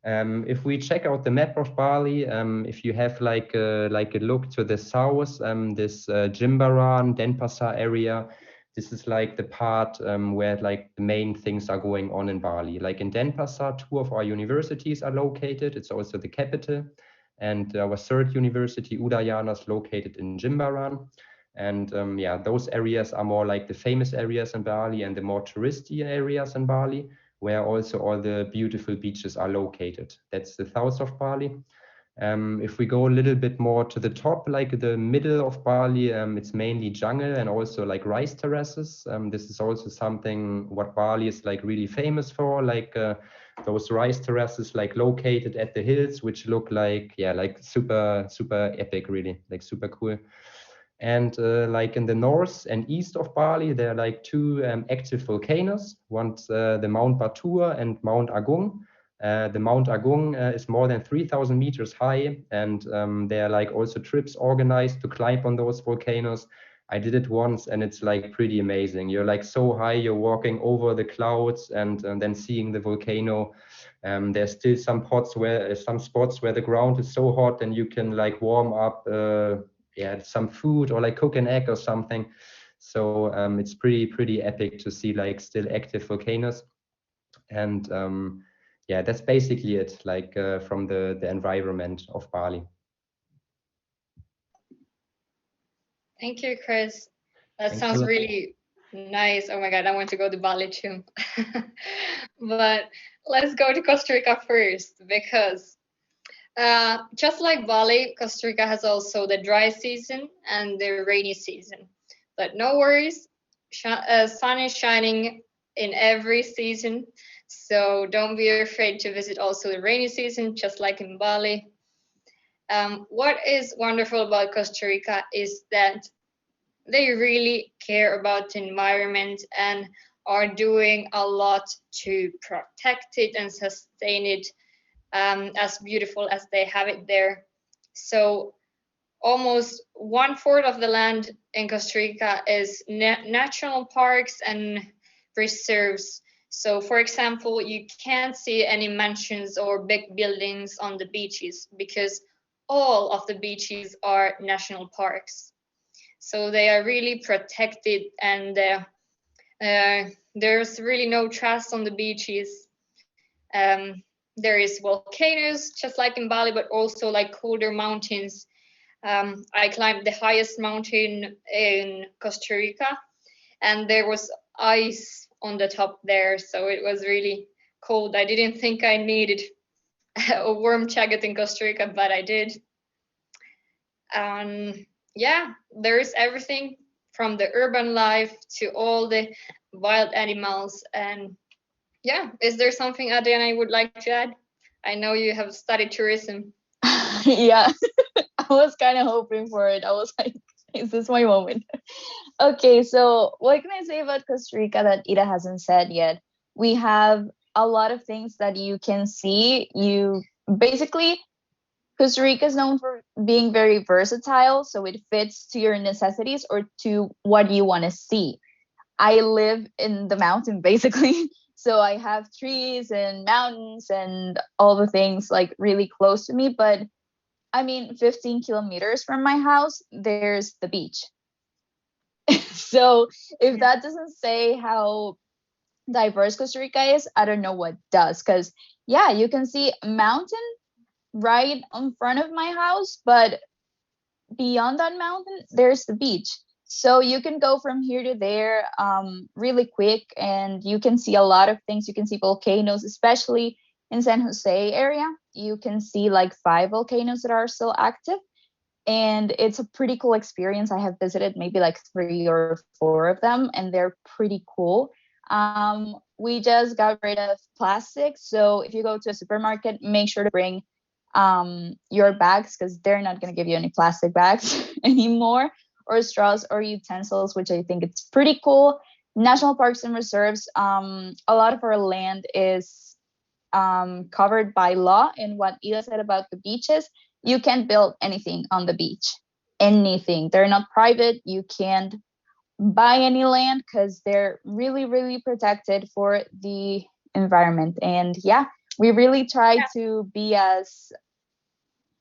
If we check out the map of Bali, if you have like a look to the south, this Jimbaran, Denpasar area, this is like the part where like the main things are going on in Bali. Like in Denpasar, two of our universities are located. It's also the capital. And our third university, Udayana, is located in Jimbaran. And yeah, those areas are more like the famous areas in Bali and the more touristy areas in Bali, where also all the beautiful beaches are located. That's the south of Bali. If we go a little bit more to the top, like the middle of Bali, it's mainly jungle and also like rice terraces. This is also something what Bali is like really famous for, like those rice terraces like located at the hills, which look like, yeah, like super, super epic, really, like super cool. And like in the north and east of Bali, there are like two active volcanoes. One's the Mount Batur and Mount Agung. The Mount Agung is more than 3,000 meters high, and there are like also trips organized to climb on those volcanoes. I did it once, and it's like pretty amazing. You're like so high, you're walking over the clouds, and then seeing the volcano. There's still some spots where the ground is so hot, and you can like warm up. Yeah, some food or like cook an egg or something. So it's pretty epic to see like still active volcanoes. And yeah, that's basically it, like from the environment of Bali. Thank you, Chris. That Thanks a sounds lot. really nice. Oh my God, I want to go to Bali too. But let's go to Costa Rica first, because just like Bali, Costa Rica has also the dry season and the rainy season. But no worries, sun is shining in every season. So don't be afraid to visit also the rainy season, just like in Bali. What is wonderful about Costa Rica is that they really care about the environment and are doing a lot to protect it and sustain it as beautiful as they have it there. So almost 1/4 of the land in Costa Rica is national parks and reserves. So for example, you can't see any mansions or big buildings on the beaches because all of the beaches are national parks. So they are really protected, and there's really no trash on the beaches. There is volcanoes, just like in Bali, but also like colder mountains. I climbed the highest mountain in Costa Rica, and there was ice on the top there, so it was really cold. I didn't think I needed a warm jacket in Costa Rica, but I did. Yeah, there is everything from the urban life to all the wild animals. And yeah, is there something, Adriana, you would like to add? I know you have studied tourism. Yeah, I was kind of hoping for it. I was like, is this my moment? Okay, so what can I say about Costa Rica that Ida hasn't said yet? We have a lot of things that you can see. You basically, Costa Rica is known for being very versatile, so it fits to your necessities or to what you want to see. I live in the mountain basically, so I have trees and mountains and all the things like really close to me. But I mean, 15 kilometers from my house, there's the beach. So if that doesn't say how diverse Costa Rica is, I don't know what does. Because yeah, you can see a mountain right in front of my house, but beyond that mountain, there's the beach. So you can go from here to there really quick, and you can see a lot of things. You can see volcanoes, especially in San Jose area. You can see like 5 volcanoes that are still active, and it's a pretty cool experience. I have visited maybe like 3 or 4 of them, and they're pretty cool. We just got rid of plastic, so if you go to a supermarket, make sure to bring your bags, because they're not going to give you any plastic bags anymore, or straws or utensils, which I think it's pretty cool. National parks and reserves, a lot of our land is covered by law. And what Ida said about the beaches, you can't build anything on the beach, anything. They're not private. You can't buy any land because they're really, really protected for the environment. And yeah, we really try to be as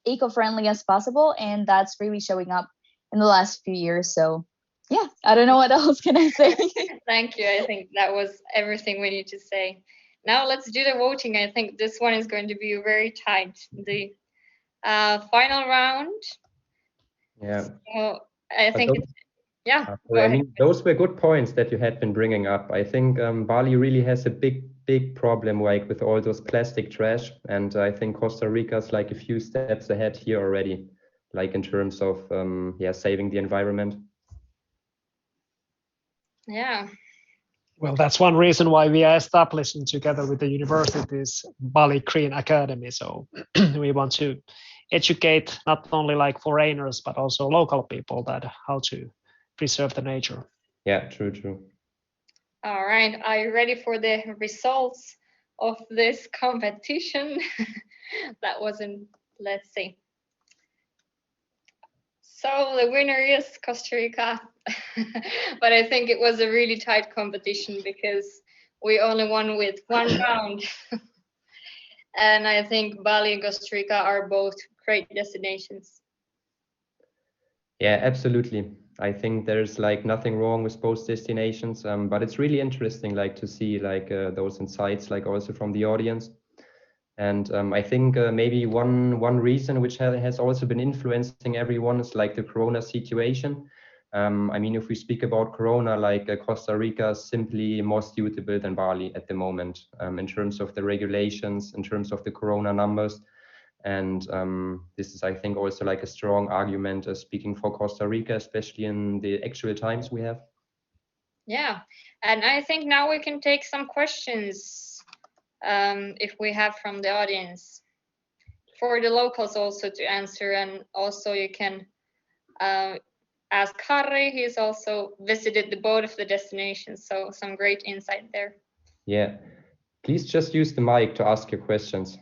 eco-friendly as possible, and that's really showing up in the last few years. So yeah, I don't know what else can I say. Thank you. I think that was everything we need to say. Now let's do the voting. I think this one is going to be very tight. The final round. Yeah. So I think those, yeah. I mean, those were good points that you had been bringing up. I think Bali really has a big problem, like with all those plastic trash, and I think Costa Rica's like a few steps ahead here already, like in terms of saving the environment. Yeah. Well, that's one reason why we are establishing together with the universities Bali Green Academy. So we want to educate not only like foreigners but also local people that how to preserve the nature. Yeah, true. All right. Are you ready for the results of this competition? That wasn't. Let's see. So the winner is Costa Rica, but I think it was a really tight competition because we only won with 1 round. And I think Bali and Costa Rica are both great destinations. Yeah, absolutely. I think there's like nothing wrong with both destinations, but it's really interesting like to see like those insights like also from the audience. And I think maybe one reason which has also been influencing everyone is like the Corona situation. I mean, if we speak about Corona, like Costa Rica is simply more suitable than Bali at the moment in terms of the regulations, in terms of the Corona numbers. And this is, I think, also like a strong argument speaking for Costa Rica, especially in the actual times we have. Yeah, and I think now we can take some questions if we have from the audience for the locals also to answer, and also you can ask Harry. He's also visited both of the destinations, so some great insight there. Yeah, please just use the mic to ask your questions.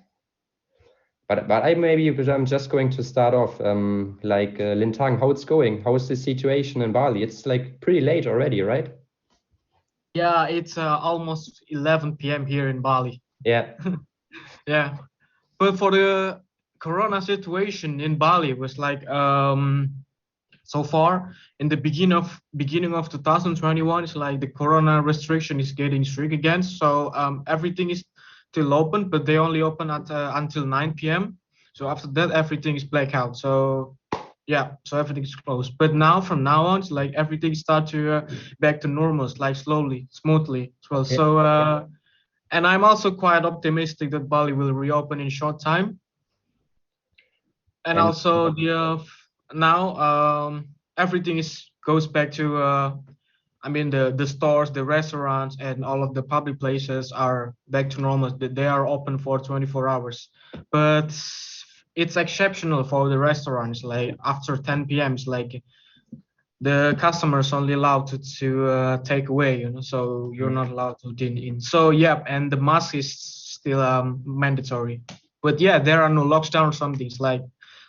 But I maybe, because I'm just going to start off, Lintang, how it's going? How is the situation in Bali? It's like pretty late already, right? Yeah, it's almost 11 p.m. here in Bali. Yeah. Yeah, but for the Corona situation in Bali was like so far in the beginning of 2021, it's like the Corona restriction is getting strict again. So everything is still open, but they only open at until 9 p.m. So after that, everything is blackout. So yeah, so everything is closed. But now from now on, it's like everything start to back to normal, like slowly, smoothly as well. Okay. So and I'm also quite optimistic that Bali will reopen in short time. And also the now everything goes back to I mean the stores, the restaurants, and all of the public places are back to normal. They are open for 24 hours, but it's exceptional for the restaurants. Like after 10 p.m., it's like the customers only allowed to take away, you know, so you're not allowed to dine in. So yeah, and the mask is still mandatory. But yeah, there are no lockdown or something. It's like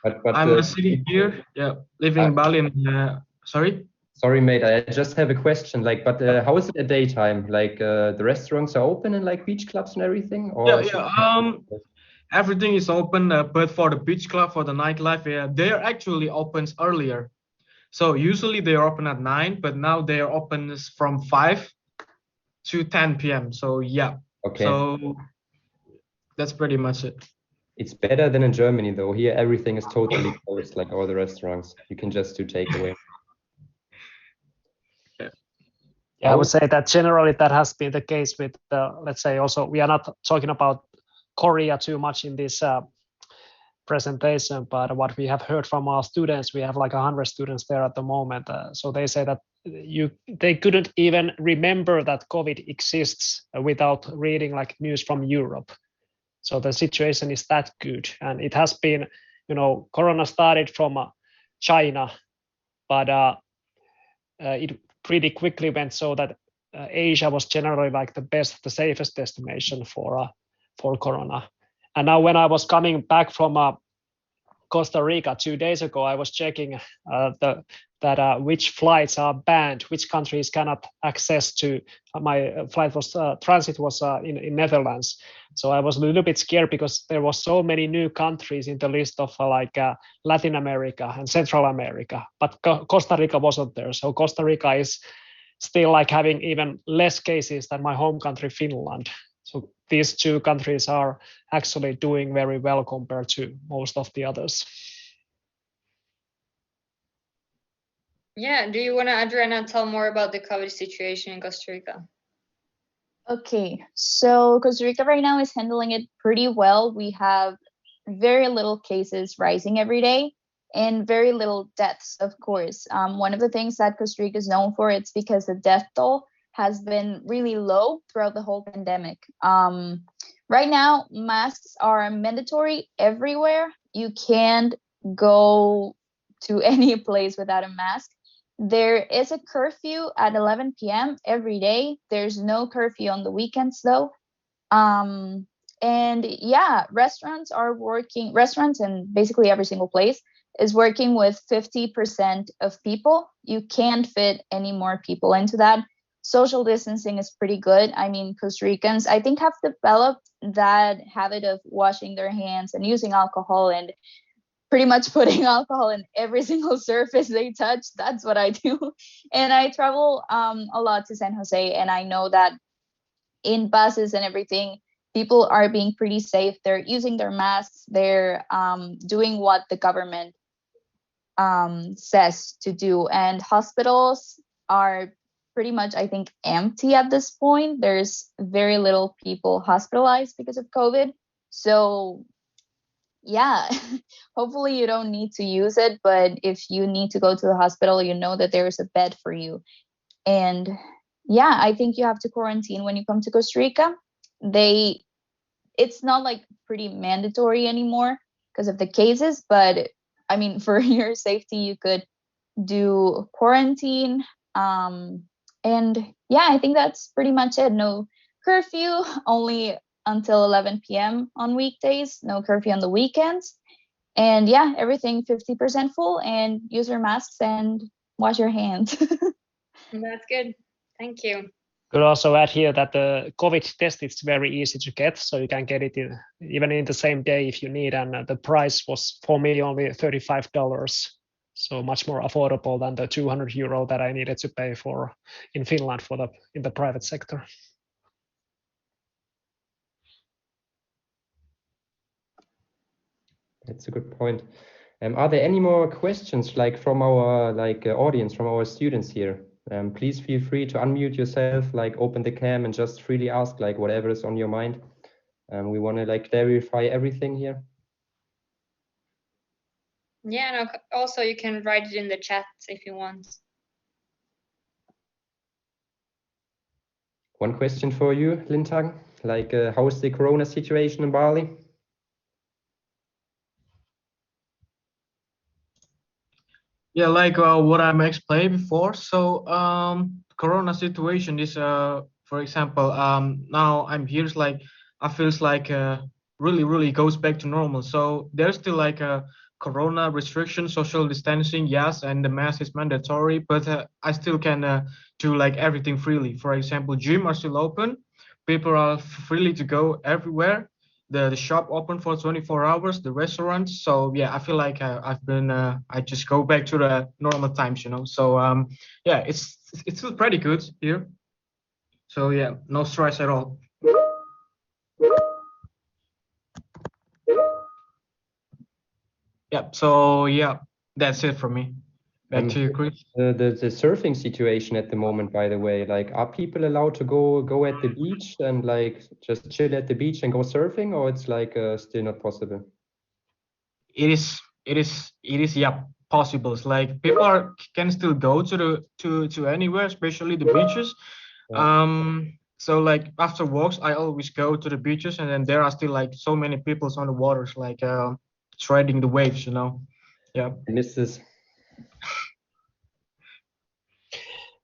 but I'm sitting here, yeah, living in Bali. And, sorry. Sorry, mate. I just have a question. Like, but how is it at daytime? Like, the restaurants are open and like beach clubs and everything, or everything is open. But for the beach club, for the nightlife, yeah, they're actually opens earlier. So usually they are open at 9, but now they are open from 5 to 10 p.m. So yeah. Okay. So that's pretty much it. It's better than in Germany, though. Here, everything is totally closed, like all the restaurants. You can just do takeaway. Yeah, I would say that generally that has been the case with, let's say also, we are not talking about Korea too much in this presentation, but what we have heard from our students, we have like 100 students there at the moment. So they say that they couldn't even remember that COVID exists without reading like news from Europe. So the situation is that good, and it has been, Corona started from China, but it pretty quickly went so that Asia was generally like the safest destination for Corona. And now when I was coming back from Costa Rica 2 days ago, I was checking which flights are banned, which countries cannot access to. My flight was transit was in Netherlands, so I was a little bit scared because there was so many new countries in the list of Latin America and Central America, but Costa Rica wasn't there. So Costa Rica is still like having even less cases than my home country Finland. So these two countries are actually doing very well compared to most of the others. Yeah, do you want to, Adriana, tell more about the COVID situation in Costa Rica? Okay, so Costa Rica right now is handling it pretty well. We have very little cases rising every day and very little deaths, of course. One of the things that Costa Rica is known for, it's because the death toll has been really low throughout the whole pandemic. Right now, masks are mandatory everywhere. You can't go to any place without a mask. There is a curfew at 11 p.m. every day. There's no curfew on the weekends though. And yeah, restaurants and basically every single place is working with 50% of people. You can't fit any more people into that. Social distancing is pretty good. I mean, Costa Ricans, I think, have developed that habit of washing their hands and using alcohol and pretty much putting alcohol in every single surface they touch. That's what I do. And I travel a lot to San Jose, and I know that in buses and everything, people are being pretty safe. They're using their masks. They're doing what the government says to do. And hospitals are pretty much, I think, empty at this point. There's very little people hospitalized because of COVID. So yeah, hopefully you don't need to use it, but if you need to go to the hospital, you know that there is a bed for you. And yeah, I think you have to quarantine when you come to Costa Rica. It's not like pretty mandatory anymore because of the cases, but I mean, for your safety, you could do quarantine. And yeah, I think that's pretty much it. No curfew, only until 11 p.m. on weekdays, no curfew on the weekends. And yeah, everything 50% full, and use your masks and wash your hands. That's good. Thank you. Could also add here that the COVID test is very easy to get, so you can get it even in the same day if you need, and the price was for me only $35, so much more affordable than the €200 that I needed to pay for in Finland in the private sector. That's a good point. Are there any more questions from our audience, from our students here? Please feel free to unmute yourself, open the cam and just freely ask whatever is on your mind. We want to clarify everything here. Yeah, no, also you can write it in the chat if you want. One question for you, Lintang, how is the Corona situation in Bali? Yeah, what I'm explained before. So Corona situation is for example, now I'm here, I feels really goes back to normal. So there's still a Corona restriction, social distancing, yes, and the mask is mandatory, but I still can do everything freely. For example, gym are still open, people are freely to go everywhere. The shop open for 24 hours, the restaurants. So yeah, I feel like I just go back to the normal times, So yeah, it's still pretty good here. So yeah, no stress at all. Yeah, so yeah, that's it for me. Back to you, Chris. The surfing situation at the moment, by the way, like, are people allowed to go at the beach and like just chill at the beach and go surfing, or it's like still not possible? It is yeah possible. It's like people can still go to anywhere, especially the beaches. Yeah. So like after walks, I always go to the beaches, and then there are still like so many people on the waters, like trading the waves, you know. Yeah. I miss this.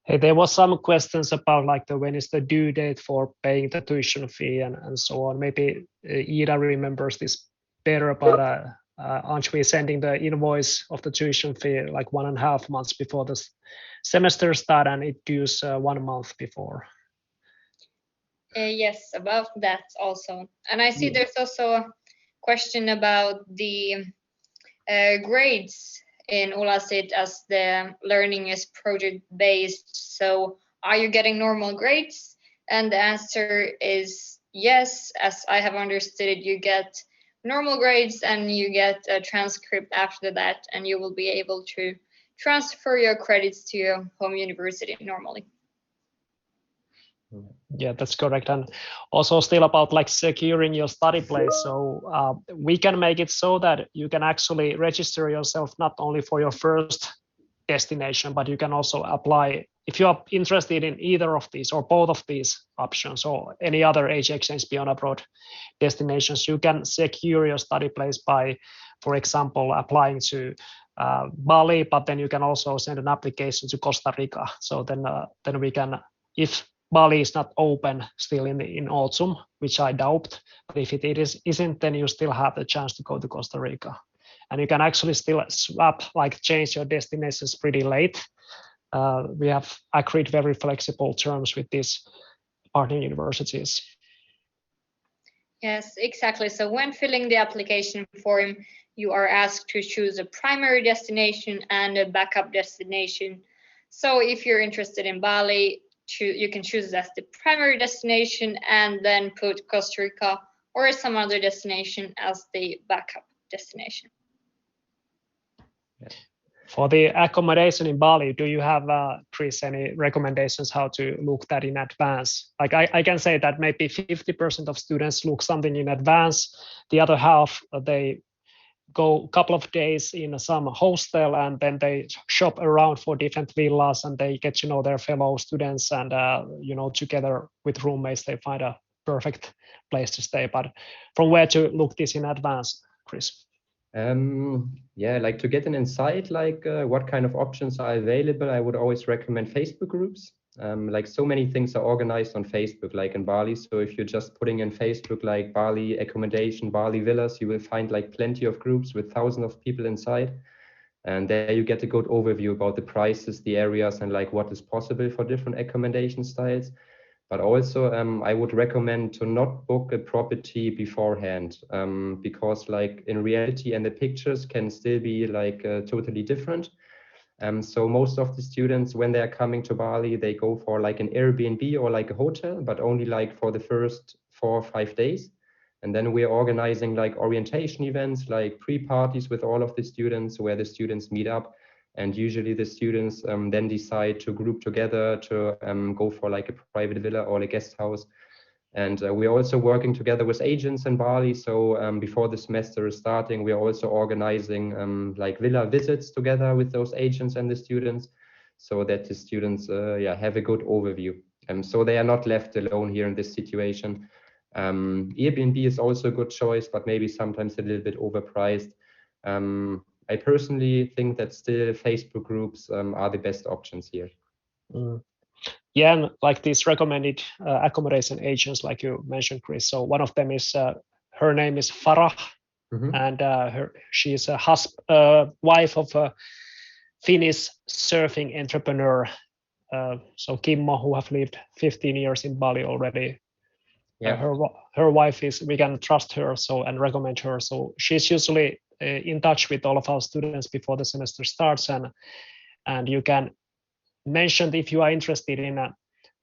Hey, there was some questions about like when is the due date for paying the tuition fee and so on. Maybe Ida remembers this better, but aren't we sending the invoice of the tuition fee like 1.5 months before the semester start, and it dues 1 month before? Yes, about that also. And I see there's also a question about the grades in Ulasit, as the learning is project based. So are you getting normal grades? And the answer is yes. As I have understood it, you get normal grades and you get a transcript after that, and you will be able to transfer your credits to your home university normally. Yeah, that's correct. And also still about like securing your study place. So we can make it so that you can actually register yourself not only for your first destination, but you can also apply if you are interested in either of these or both of these options or any other age exchange beyond abroad destinations. You can secure your study place by, for example, applying to Bali, but then you can also send an application to Costa Rica. So then we can, if Bali is not open still in autumn, which I doubt, but if it isn't, then you still have the chance to go to Costa Rica. And you can actually still swap, like change your destinations pretty late. We have agreed very flexible terms with these partner universities. Yes, exactly. So when filling the application form, you are asked to choose a primary destination and a backup destination. So if you're interested in Bali, you can choose it as the primary destination and then put Costa Rica or some other destination as the backup destination. For the accommodation in Bali, do you have, Chris, any recommendations how to look that in advance? Like I can say that maybe 50% of students look something in advance. The other half, they go a couple of days in some hostel, and then they shop around for different villas, and they get to know their fellow students, and together with roommates they find a perfect place to stay. But from where to look this in advance, Chris? Yeah, like to get an insight, like what kind of options are available, I would always recommend Facebook groups. Like so many things are organized on Facebook, like in Bali. So if you're just putting in Facebook, like Bali accommodation, Bali villas, you will find like plenty of groups with thousands of people inside. And there you get a good overview about the prices, the areas, and like what is possible for different accommodation styles. But also, I would recommend to not book a property beforehand, because like in reality and the pictures can still be like totally different. So most of the students, when they're coming to Bali, they go for like an Airbnb or like a hotel, but only like for the first 4 or 5 days. And then we're organizing like orientation events, like pre-parties with all of the students, where the students meet up. And usually the students then decide to group together to go for like a private villa or a guest house. And we're also working together with agents in Bali. So before the semester is starting, we're also organizing like villa visits together with those agents and the students, so that the students have a good overview. So they are not left alone here in this situation. Airbnb is also a good choice, but maybe sometimes a little bit overpriced. I personally think that still Facebook groups are the best options here. Yeah, and like these recommended accommodation agents, like you mentioned, Chris. So one of them is, her name is Farah, and she is a wife of a Finnish surfing entrepreneur. So Kimmo, who have lived 15 years in Bali already. Yeah. Her wife is, we can trust her and recommend her. So she's usually in touch with all of our students before the semester starts, and you can mention if you are interested in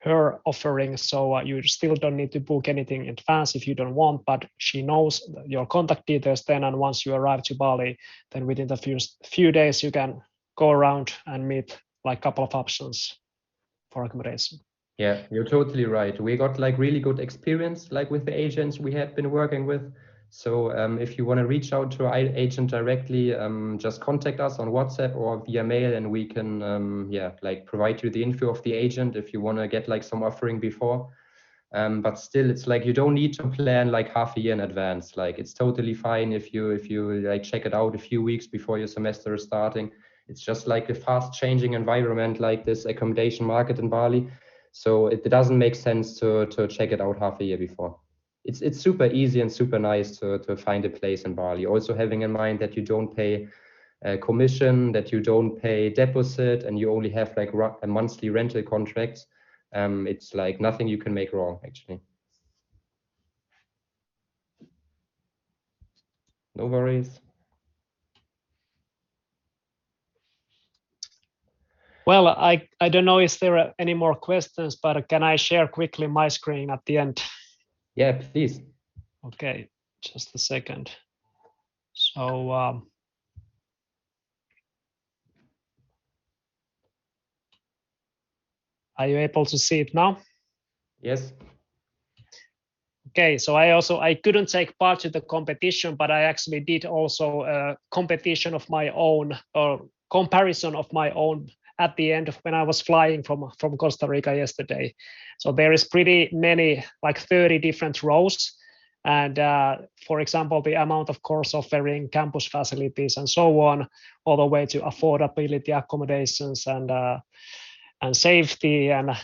her offering. So you still don't need to book anything in advance if you don't want, but she knows your contact details then, and once you arrive to Bali, then within the few days you can go around and meet like a couple of options for accommodation. Yeah, you're totally right. We got like really good experience like with the agents we had been working with. So if you want to reach out to our agent directly, just contact us on WhatsApp or via mail, and we can yeah, like provide you the info of the agent if you want to get like some offering before. But still, it's like you don't need to plan like half a year in advance. Like it's totally fine if you like check it out a few weeks before your semester is starting. It's just like a fast changing environment like this accommodation market in Bali. So it doesn't make sense to check it out half a year before. It's super easy and super nice to find a place in Bali. Also having in mind that you don't pay commission, that you don't pay deposit, and you only have like a monthly rental contracts. It's like nothing you can make wrong, actually. No worries. Well, I don't know if there are any more questions, but can I share quickly my screen at the end? Yeah, please. Okay, just a second. So are you able to see it now? Yes. Okay, so I couldn't take part to the competition, but I actually did also a competition of my own, or comparison of my own at the end of when I was flying from Costa Rica yesterday. So there is pretty many, like 30 different rows. And for example, the amount of course offering, campus facilities, and so on, all the way to affordability, accommodations, and safety, and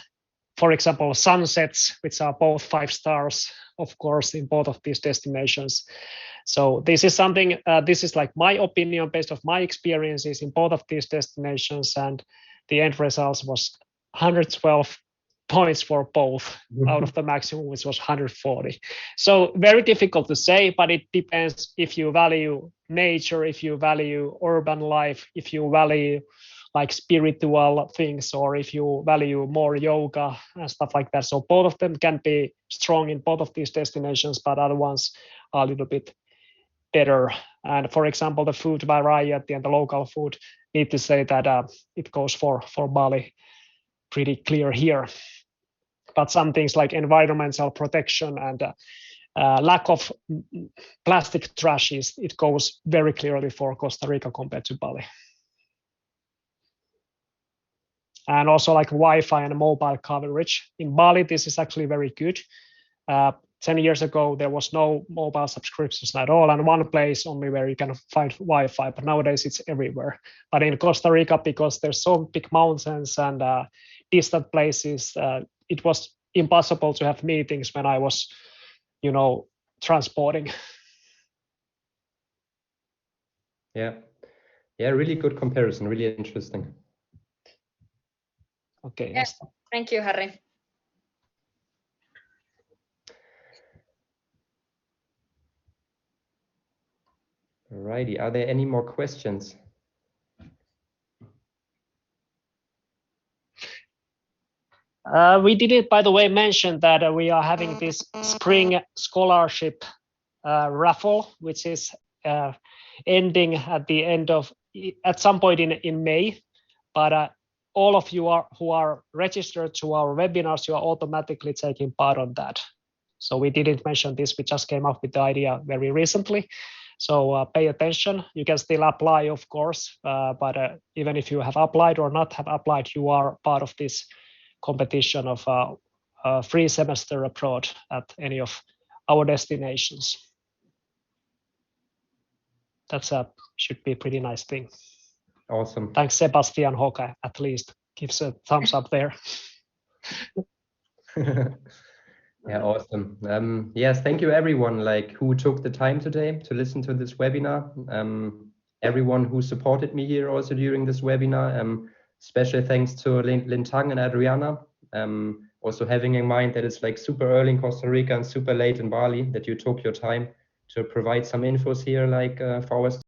for example, sunsets, which are both 5 stars, of course, in both of these destinations. So this is something, this is like my opinion based on my experiences in both of these destinations, and the end results was 112 points for both out of the maximum, which was 140. So very difficult to say, but it depends if you value nature, if you value urban life, if you value like spiritual things, or if you value more yoga and stuff like that. So both of them can be strong in both of these destinations, but other ones are a little bit better. And for example, the food variety and the local food, need to say that it goes for Bali pretty clear here. But some things like environmental protection and lack of plastic trash, it goes very clearly for Costa Rica compared to Bali. And also like Wi-Fi and mobile coverage. In Bali, this is actually very good. 10 years ago, there was no mobile subscriptions at all, and one place only where you can find Wi-Fi, but nowadays it's everywhere. But in Costa Rica, because there's so big mountains and distant places, it was impossible to have meetings when I was, transporting. Yeah, really good comparison, really interesting. Okay. Yeah. Thank you, Harry. Alrighty, are there any more questions? We didn't, by the way, mention that we are having this spring scholarship raffle, which is ending at some point in May. But all of you who are registered to our webinars, you are automatically taking part on that. So we didn't mention this, we just came up with the idea very recently. So pay attention. You can still apply, of course, but even if you have applied or not have applied, you are part of this competition of a free semester abroad at any of our destinations. That's should be a pretty nice thing. Awesome. Thanks, Sebastian Hoka, at least gives a thumbs up there. Yeah, awesome. Yes, thank you everyone who took the time today to listen to this webinar. Everyone who supported me here also during this webinar. Special thanks to Lintang and Adriana. Also having in mind that it's super early in Costa Rica and super late in Bali, that you took your time to provide some infos here for our